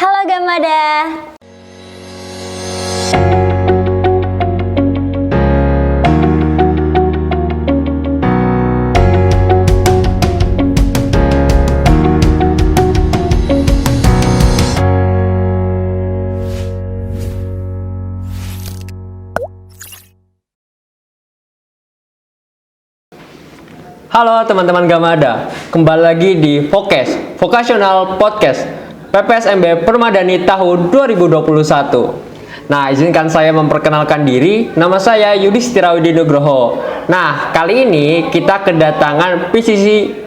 Halo Gamada. Halo teman-teman Gamada, kembali lagi di Vocational Podcast PPSMB Permadani tahun 2021. Nah, izinkan saya memperkenalkan diri, nama saya Yudhistira Widi Nugroho. Nah, kali ini kita kedatangan PCC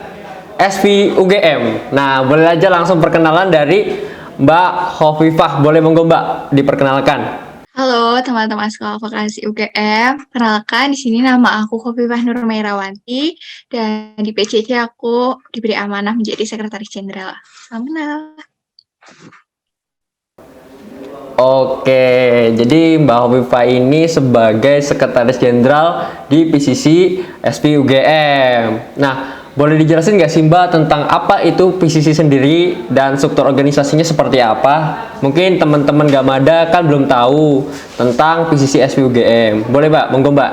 SV UGM. Nah, boleh aja langsung perkenalan dari Mbak Hovifah, boleh monggo Mbak diperkenalkan. Halo teman-teman sekolah vokasi UGM, perkenalkan di sini nama aku Hovifah Nur Meirawanti dan di PCC aku diberi amanah menjadi Sekretaris Jenderal. Salam kenal. Oke, jadi Mbak Hovifah ini sebagai Sekretaris Jenderal di PCC SV UGM. Nah, boleh dijelasin nggak sih Mbak tentang apa itu PCC sendiri dan struktur organisasinya seperti apa? Mungkin teman-teman Gamada kan belum tahu tentang PCC SV UGM. Boleh Mbak, monggo Mbak.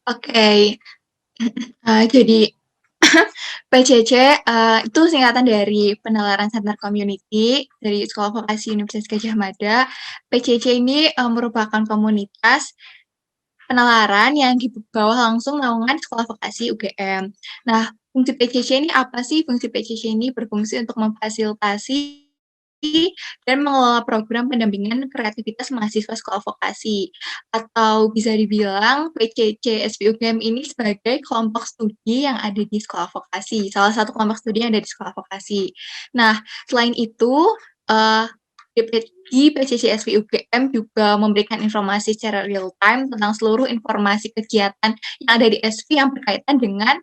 Oke, jadi PCC itu singkatan dari Penalaran Center Community dari Sekolah Vokasi Universitas Gadjah Mada. PCC ini merupakan komunitas penalaran yang di bawah langsung naungan Sekolah Vokasi UGM. Nah, fungsi PCC ini apa sih? Fungsi PCC ini berfungsi untuk memfasilitasi dan mengelola program pendampingan kreativitas mahasiswa sekolah vokasi. Atau bisa dibilang PCC SVUGM ini sebagai kelompok studi yang ada di sekolah vokasi, salah satu kelompok studi yang ada di sekolah vokasi. Nah, selain itu, di PCC SVUGM juga memberikan informasi secara real time tentang seluruh informasi kegiatan yang ada di SV yang berkaitan dengan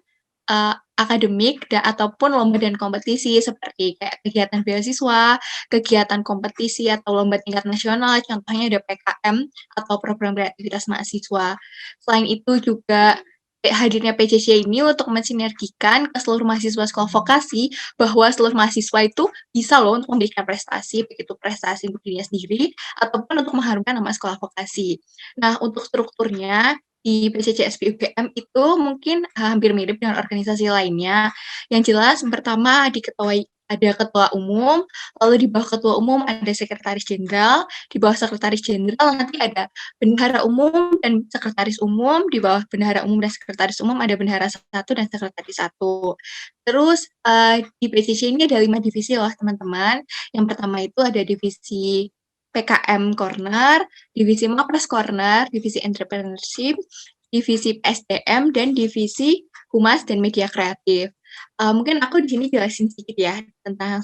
akademik ataupun lomba dan kompetisi seperti kayak kegiatan beasiswa, kegiatan kompetisi atau lomba tingkat nasional, contohnya ada PKM atau program kreativitas mahasiswa. Selain itu juga hadirnya PCC ini untuk mensinergikan ke seluruh mahasiswa sekolah vokasi bahwa seluruh mahasiswa itu bisa loh untuk memberikan prestasi, baik itu prestasi untuk dirinya sendiri ataupun untuk mengharumkan nama sekolah vokasi. Nah, untuk strukturnya di PCC SPUGM itu mungkin hampir mirip dengan organisasi lainnya. Yang jelas pertama ada ketua umum, lalu di bawah ketua umum ada sekretaris jenderal, di bawah sekretaris jenderal nanti ada bendahara umum dan sekretaris umum, di bawah bendahara umum dan sekretaris umum ada bendahara 1 dan sekretaris 1. Terus di PCC ini ada 5 divisi loh teman-teman. Yang pertama itu ada divisi PKM Corner, divisi Mapres Corner, divisi Entrepreneurship, divisi SDM, dan divisi Humas dan Media Kreatif. Mungkin aku di sini jelasin sedikit ya tentang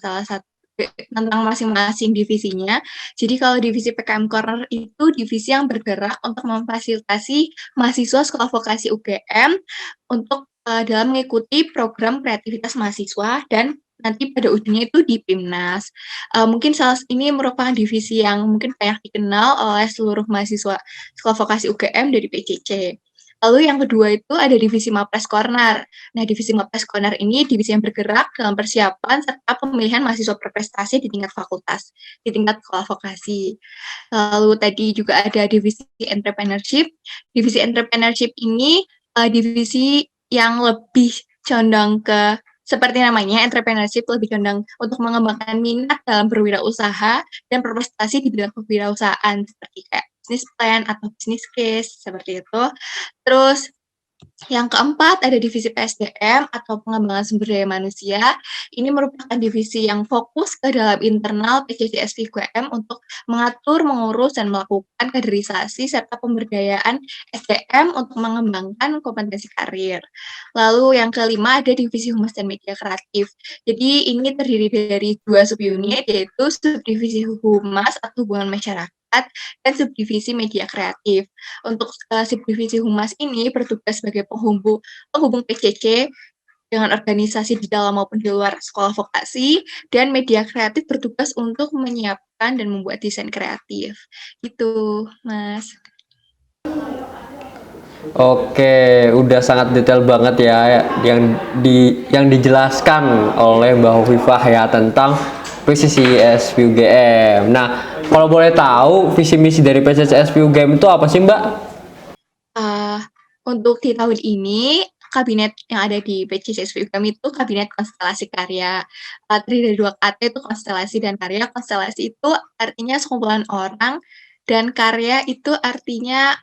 tentang masing-masing divisinya. Jadi kalau divisi PKM Corner itu divisi yang bergerak untuk memfasilitasi mahasiswa sekolah vokasi UGM untuk dalam mengikuti program kreativitas mahasiswa dan nanti pada ujungnya itu di PIMNAS. Mungkin ini merupakan divisi yang mungkin banyak dikenal oleh seluruh mahasiswa sekolah vokasi UGM dari PCC. Lalu yang kedua itu ada divisi Mapres Corner. Nah, divisi Mapres Corner ini divisi yang bergerak dalam persiapan serta pemilihan mahasiswa berprestasi di tingkat fakultas, di tingkat sekolah vokasi. Lalu tadi juga ada divisi Entrepreneurship. Divisi Entrepreneurship ini divisi yang lebih condong ke seperti namanya, entrepreneurship lebih condong untuk mengembangkan minat dalam berwirausaha dan berprestasi di bidang kewirausahaan seperti kayak business plan atau business case seperti itu. Terus yang keempat ada divisi PSDM atau pengembangan sumber daya manusia. Ini merupakan divisi yang fokus ke dalam internal PCC SVUGM untuk mengatur, mengurus, dan melakukan kaderisasi serta pemberdayaan SDM untuk mengembangkan kompetensi karir. Lalu yang kelima ada divisi Humas dan Media Kreatif. Jadi ini terdiri dari 2 subunit yaitu subdivisi Humas atau hubungan masyarakat dan subdivisi media kreatif. Untuk subdivisi Humas ini bertugas sebagai penghubung PCC dengan organisasi di dalam maupun di luar sekolah vokasi, dan media kreatif bertugas untuk menyiapkan dan membuat desain kreatif. Gitu, Mas. Oke, udah sangat detail banget ya yang dijelaskan oleh Mbak Hovifah ya tentang PCCS UGM. Nah, kalau boleh tahu visi misi dari PCCS UGM itu apa sih, Mbak? Eh, untuk di tahun ini, kabinet yang ada di PCCS UGM itu Kabinet Konstelasi Karya. Terdiri dari 2 kata itu konstelasi dan karya. Konstelasi itu artinya sekumpulan orang dan karya itu artinya,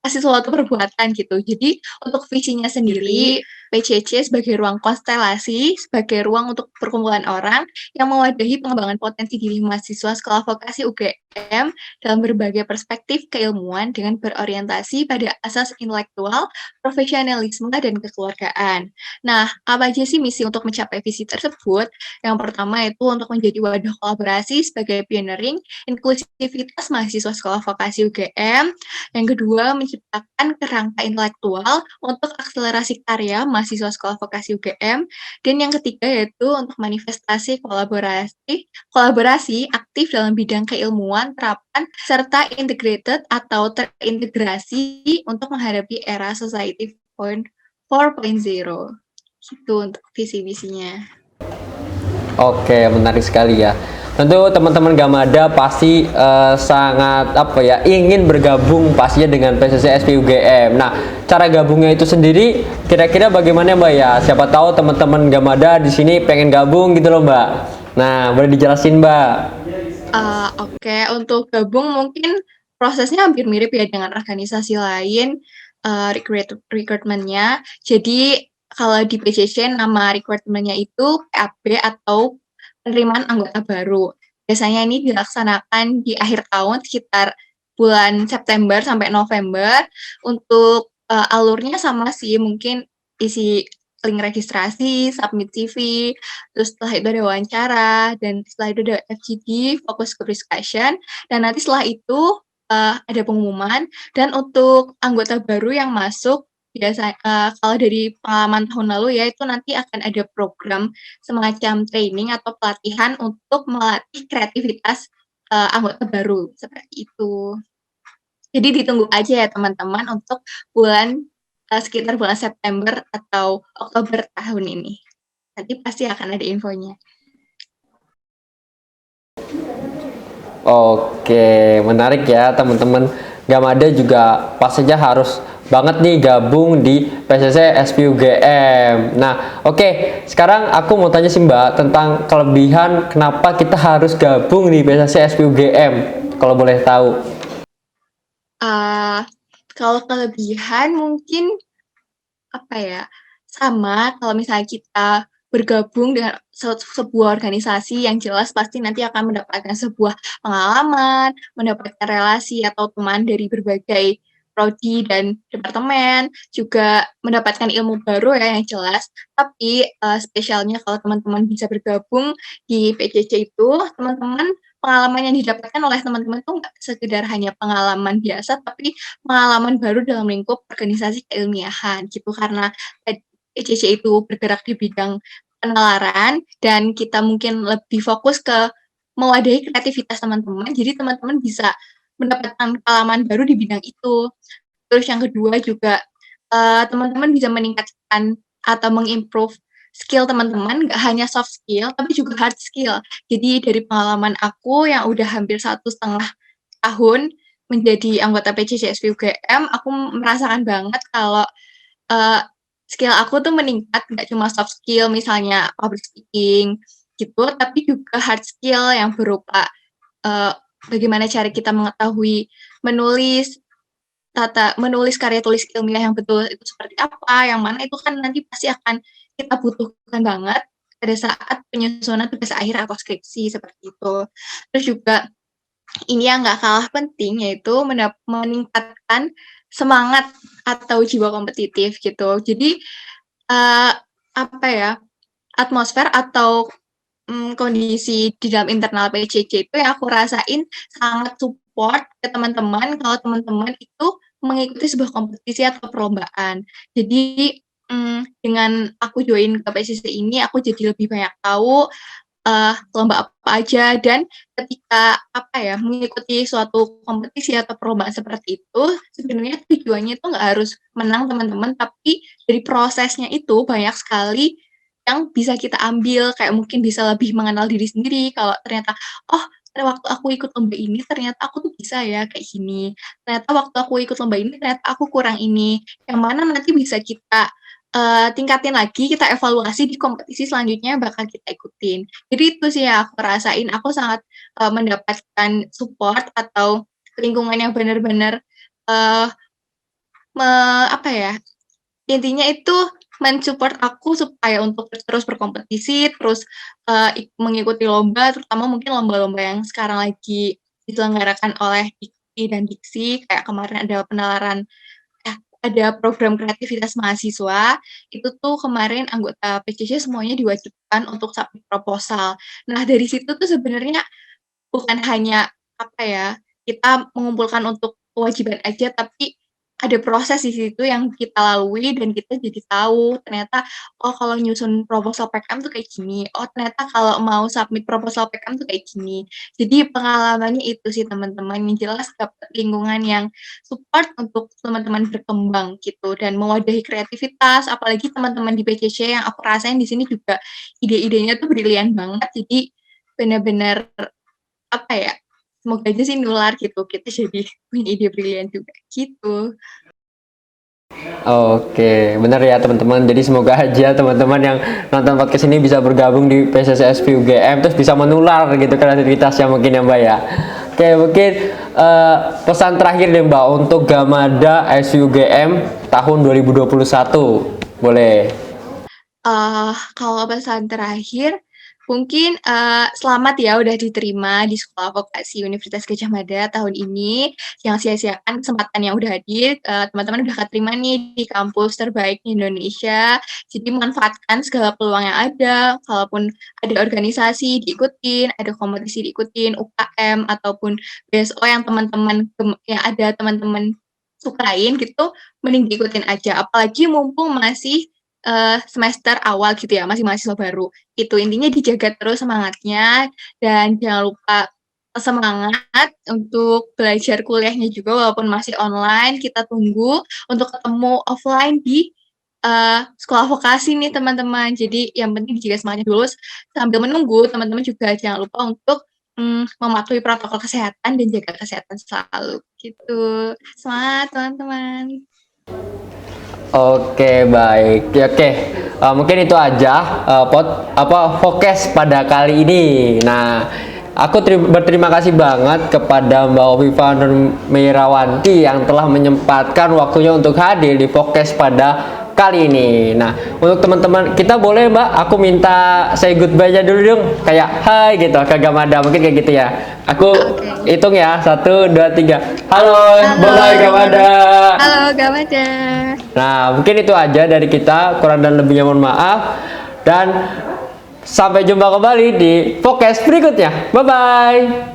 kasih suatu perbuatan gitu. Jadi untuk visinya sendiri, PCC sebagai ruang konstelasi, sebagai ruang untuk perkumpulan orang yang mewadahi pengembangan potensi diri mahasiswa Sekolah Vokasi UGM dalam berbagai perspektif keilmuan dengan berorientasi pada asas intelektual, profesionalisme, dan kekeluargaan. Nah, apa aja sih misi untuk mencapai visi tersebut? Yang pertama itu untuk menjadi wadah kolaborasi sebagai pioneering inklusivitas mahasiswa Sekolah Vokasi UGM. Yang kedua, menciptakan kerangka intelektual untuk akselerasi karya mahasiswa Sekolah Vokasi UGM. Dan yang ketiga yaitu untuk manifestasi kolaborasi aktif dalam bidang keilmuan, terapan, serta integrated atau terintegrasi untuk menghadapi era Society 4.0. Gitu untuk visi-misinya. Oke, menarik sekali ya. Tentu teman-teman Gamada pasti sangat ingin bergabung pastinya dengan PCCS UGM. Nah, cara gabungnya itu sendiri kira-kira bagaimana, Mbak ya? Siapa tahu teman-teman Gamada di sini pengen gabung gitu loh, Mbak. Nah, boleh dijelasin, Mbak? Oke, untuk gabung mungkin prosesnya hampir mirip ya dengan organisasi lain, rekrutmennya. Jadi kalau di PCC nama rekrutmennya itu PAB atau penerimaan anggota baru. Biasanya ini dilaksanakan di akhir tahun sekitar bulan September sampai November. Untuk alurnya sama sih, mungkin isi link registrasi, submit CV, terus setelah itu ada wawancara, dan setelah itu ada FGD, fokus group discussion, dan nanti setelah itu ada pengumuman. Dan untuk anggota baru yang masuk, kalau dari pengalaman tahun lalu ya, itu nanti akan ada program semacam training atau pelatihan untuk melatih kreativitas anggota baru, seperti itu. Jadi ditunggu aja ya teman-teman untuk sekitar bulan September atau Oktober tahun ini. Nanti pasti akan ada infonya. Oke, menarik ya teman-teman. Gamada juga pastinya harus banget nih gabung di PCC SPUGM. Nah, oke, sekarang aku mau tanya sih Mbak tentang kelebihan kenapa kita harus gabung di PCC SPUGM, kalau boleh tahu. Kalau kelebihan mungkin sama kalau misalnya kita bergabung dengan sebuah organisasi yang jelas pasti nanti akan mendapatkan sebuah pengalaman, mendapatkan relasi atau teman dari berbagai prodi dan departemen, juga mendapatkan ilmu baru ya yang jelas. Tapi spesialnya kalau teman-teman bisa bergabung di PCC itu, teman-teman pengalaman yang didapatkan oleh teman-teman itu nggak sekedar hanya pengalaman biasa, tapi pengalaman baru dalam lingkup organisasi keilmiahan gitu. Karena PCC itu bergerak di bidang penalaran dan kita mungkin lebih fokus ke mewadahi kreativitas teman-teman, jadi teman-teman bisa mendapatkan pengalaman baru di bidang itu. Terus yang kedua juga, teman-teman bisa meningkatkan atau mengimprove skill teman-teman, nggak hanya soft skill, tapi juga hard skill. Jadi dari pengalaman aku yang udah hampir 1,5 tahun menjadi anggota PCCSP UGM, aku merasakan banget kalau, skill aku tuh meningkat, nggak cuma soft skill misalnya public speaking gitu, tapi juga hard skill yang berupa, eee, bagaimana cara kita mengetahui menulis, menulis karya tulis ilmiah yang betul itu seperti apa, yang mana itu kan nanti pasti akan kita butuhkan banget pada saat penyusunan tugas akhir atau skripsi, seperti itu. Terus juga ini yang nggak kalah penting yaitu meningkatkan semangat atau jiwa kompetitif gitu. Jadi, eee, atmosfer atau, kondisi di dalam internal PCC itu yang aku rasain sangat support ke teman-teman kalau teman-teman itu mengikuti sebuah kompetisi atau perlombaan. Jadi, dengan aku join ke PCC ini aku jadi lebih banyak tahu lomba apa aja, dan ketika mengikuti suatu kompetisi atau perlombaan seperti itu, sebenarnya tujuannya itu nggak harus menang teman-teman, tapi dari prosesnya itu banyak sekali yang bisa kita ambil, kayak mungkin bisa lebih mengenal diri sendiri kalau ternyata, "Oh, pada waktu aku ikut lomba ini ternyata aku tuh bisa ya kayak gini. Ternyata waktu aku ikut lomba ini ternyata aku kurang ini." Yang mana nanti bisa kita, tingkatin lagi, kita evaluasi di kompetisi selanjutnya bakal kita ikutin. Jadi itu sih yang aku rasain, aku sangat, mendapatkan support atau lingkungan yang benar-benar, eee, me apa ya, intinya itu men-support aku supaya untuk terus berkompetisi, terus, mengikuti lomba, terutama mungkin lomba-lomba yang sekarang lagi diselenggarakan oleh IKTI dan Diksi, kayak kemarin ada penalaran ada program kreativitas mahasiswa, itu tuh kemarin anggota PCC semuanya diwajibkan untuk submit proposal. Nah, dari situ tuh sebenarnya bukan hanya, apa ya, kita mengumpulkan untuk kewajiban aja, tapi ada proses di situ yang kita lalui dan kita jadi tahu ternyata, oh kalau nyusun proposal PKM tuh kayak gini, oh ternyata kalau mau submit proposal PKM tuh kayak gini. Jadi pengalamannya itu sih teman-teman, yang jelas dapet lingkungan yang support untuk teman-teman berkembang gitu dan mewadahi kreativitas, apalagi teman-teman di PCC yang aku rasain di sini juga ide-idenya tuh brilian banget, jadi bener-bener apa ya, semoga aja sih nular gitu, kita jadi punya ide brilian juga, gitu. Oke, benar ya teman-teman. Jadi semoga aja teman-teman yang nonton podcast ini bisa bergabung di PSSSP UGM terus bisa menular gitu kreativitasnya mungkin ya Mbak ya. Oke, mungkin pesan terakhir deh Mbak untuk Gamada SUGM tahun 2021. Boleh. Kalau pesan terakhir, mungkin, selamat ya udah diterima di Sekolah Vokasi Universitas Gadjah Mada tahun ini. Jangan sia-siakan kesempatan yang udah hadir, teman-teman udah keterima nih di kampus terbaik di Indonesia. Jadi manfaatkan segala peluang yang ada, kalaupun ada organisasi diikutin, ada kompetisi diikutin, UKM ataupun BSO yang yang ada teman-teman sukain gitu, mending diikutin aja. Apalagi mumpung masih semester awal gitu ya, masih mahasiswa baru. Itu intinya dijaga terus semangatnya dan jangan lupa semangat untuk belajar kuliahnya juga walaupun masih online, kita tunggu untuk ketemu offline di, sekolah vokasi nih teman-teman. Jadi yang penting dijaga semangatnya dulu, sambil menunggu teman-teman juga jangan lupa untuk, mematuhi protokol kesehatan dan jaga kesehatan selalu, gitu. Semangat teman-teman. Oke, baik. Ya, oke. Mungkin itu aja fokus pada kali ini. Nah, aku berterima kasih banget kepada Mbak Oviva Nurmirawanti yang telah menyempatkan waktunya untuk hadir di fokus pada kali ini. Nah, untuk teman-teman kita boleh Mbak, aku minta say goodbye aja dulu dong, kayak hai gitu ke Gamada, mungkin kayak gitu ya. Aku hitung ya, 1, 2, 3. Halo, bye Gamada. Halo Gamada. Nah, mungkin itu aja dari kita, kurang dan lebihnya mohon maaf, dan sampai jumpa kembali di podcast berikutnya. Bye bye.